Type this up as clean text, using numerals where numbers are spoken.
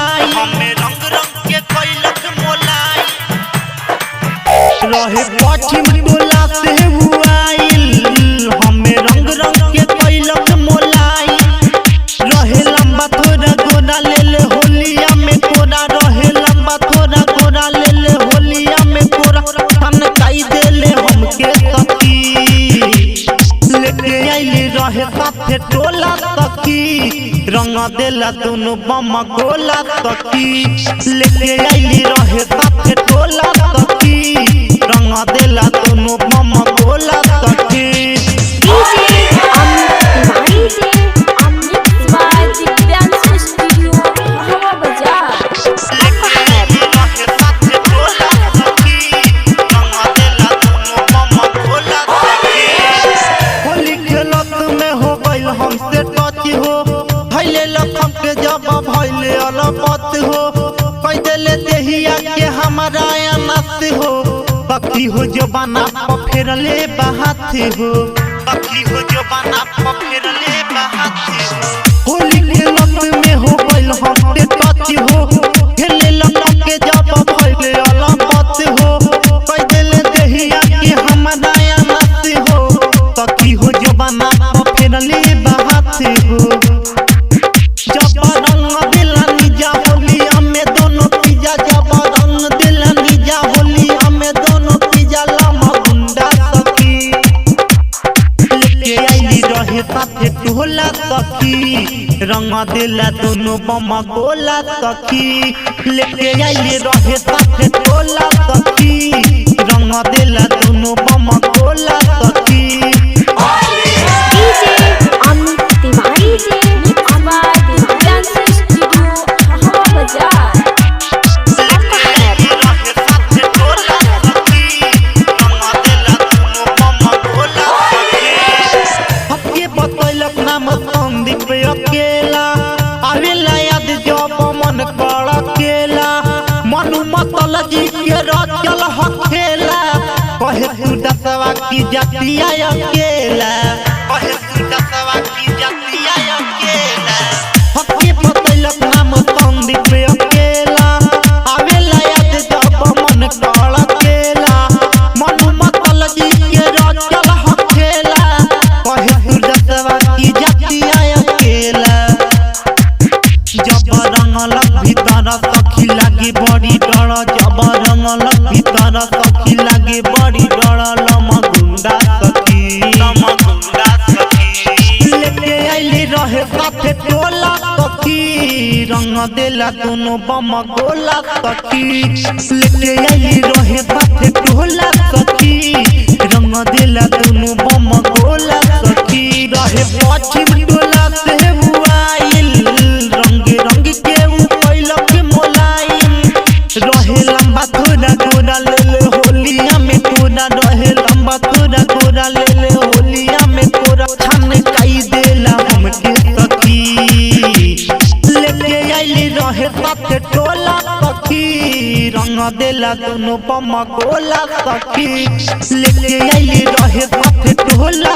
मुआई हमें रंग रंग के कैलक मोलाई रहे पश्चिम टोला से हुआइल हमें रंग रंग के कैलक मोलाई रहे लंबा थोड़ा गोरा ले ले होलिया में कोरा रहे लंबा थोड़ा गोरा ले ले होलिया में कोरा तन काई दे ले हमके सखी लेके आइली रहे साथे टोला सखी रंग देला दोनों बम गोला सखी लेके आइली रहे साथे टोला सखी रंग देला दोनों बम गोला सखी हमसे टच हो भैले लखम के जब भैले अलपत हो कह देले देहिया के हमारा अनस हो बकरी हो जो बना फेरले बहाती हो बकरी हो जो बना फेरले बहाती हो होली के लत में हो गइल हमसे टच हो भैले लखम के जब भैले अलपत हो कह देले देहिया के हमारा अनस हो बकरी हो जो बना फेरले बहाती हो जब रंग दिला निजा होलिया में दोनों पिजा जब रंग दिला निजा होलिया में दोनों पिजा लम्हा गुंडा सखी लेके आइली रहे साथे टोला सखी रंग दिला दोनों बम गोला सखी लेके आइली रहे साथे टोला सखी रंग दिला दोनों बम गोला सखी अकेला आवेला याद जब मन कड़केला मनु मतल जी के रचल हखेला कहे तू दसवा की जातिया अकेला कहे तू दसवा की जातिया अकेला हके पतलक नाम संदीप अकेला आवेला याद जब मन कड़केला मनु मतल जी के रचल हखेला कहे तू दसवा की जातिया जब रंगलक भीतर सखी लागे बड़ी डर जब रंगलक भीतर सखी लागे बड़ी डर लम्हा गुंडा सखी लेके आइली रहे साथे टोला सखी रंग देला दोनों बम गोला सखी लेके आइली रहे साथे टोला सखी रंग देला दोनों बम गोला सखी रहे पश्चिम टोला से हुआइल रहे लंबा थोड़ा गोरा ले ले होलिया में कोरा रहे लंबा थोड़ा गोरा ले ले होलिया में कोरा छन काई देला हमके सखी लेके आइली रहे साथे टोला सखी रंग देला दोनों बम गोला सखी लेके आइली रहे साथे टोला